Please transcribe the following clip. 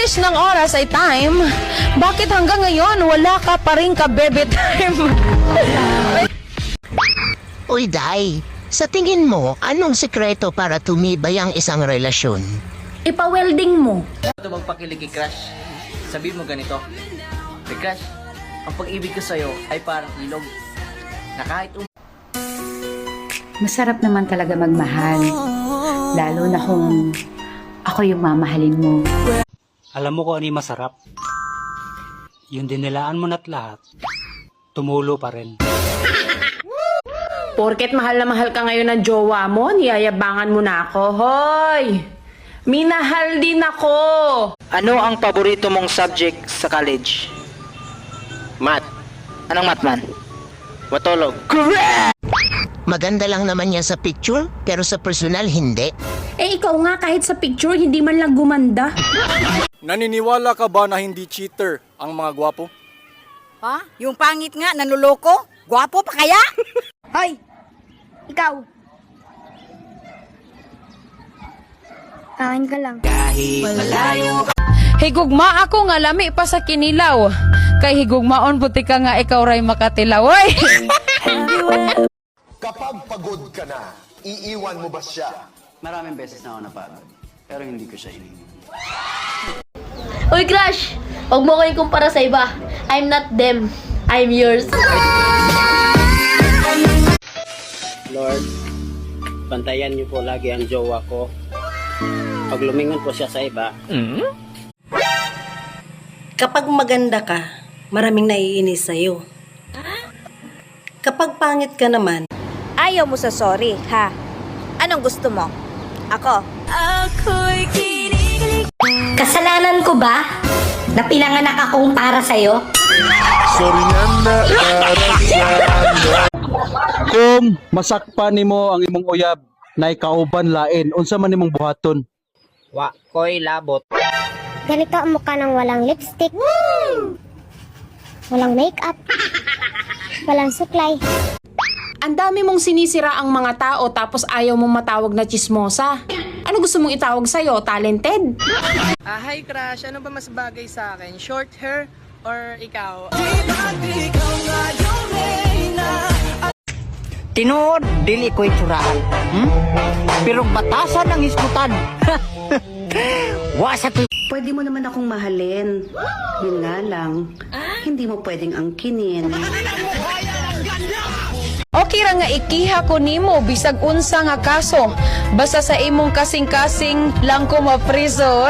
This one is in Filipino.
bilis ng oras ay time. Bakit hanggang ngayon wala ka pa rin ka-bebe time? Uy, Day, sa tingin mo, anong sekreto para tumibay ang isang relasyon? Ipa-welding mo. Ito magpakilig kay Crush. Sabihin mo ganito, kay Crush, ang pag-ibig ko sa'yo ay parang ilog na kahit Masarap naman talaga magmahal. Lalo na kung ako yung mamahalin mo. Alam mo kung ano yung masarap? Yung dinilaan mo na't lahat, tumulo pa rin. Porket mahal na mahal ka ngayon ng jowa mo, niyayabangan mo na ako. Hoy! Minahal din ako! Ano ang paborito mong subject sa college? Math. Anong math man? Watolog. Maganda lang naman yan sa picture, pero sa personal, hindi. Eh ikaw nga kahit sa picture hindi man lang gumanda. Naniniwala ka ba na hindi cheater ang mga gwapo? Ha? Yung pangit nga, nanuloko? Gwapo pa kaya? Hoy! Ikaw! Kain ka lang. Higugma ako nga lami pa sa kinilaw. Kay higugmaon buti ka nga ikaw ray makatilaw. Oy! Kapag pagod ka na, iiwan mo ba siya? Maraming beses na ako napagod, pero hindi ko siya iniwan. Uy, Crush! Huwag mo ko ikumpara sa iba. I'm not them. I'm yours. Lord, bantayan niyo po lagi ang jowa ko. Pag lumingon po siya sa iba, Kapag maganda ka, maraming naiinis sa'yo. Kapag pangit ka naman, ayaw mo sa sorry, ha? Anong gusto mo? Ako? Kasalanan ko ba na pinanganak akong para sa'yo? Sorry na Kung masakpan nimo ang imong uyab na ikauban lain, unsa man nimong buhaton? Wa ko'y labot. Ganito ang mukha ng walang lipstick. Walang makeup. Walang suklay. Ang dami mong sinisira ang mga tao tapos ayaw mong matawag na chismosa. Ano gusto mong itawag sa'yo? Talented? Hi Crush, ano ba mas bagay sa akin? Short hair or ikaw? Tinuod, dili ko'y tsuraan. Pero batasan ang iskutan. Wasa to. pwede mo naman akong mahalin. Yun nga lang, hindi mo pwedeng angkinin. Okay ra nga ikiha ko nimo bisag unsa nga kaso. Basta sa imong kasing-kasing lang ko mapriso.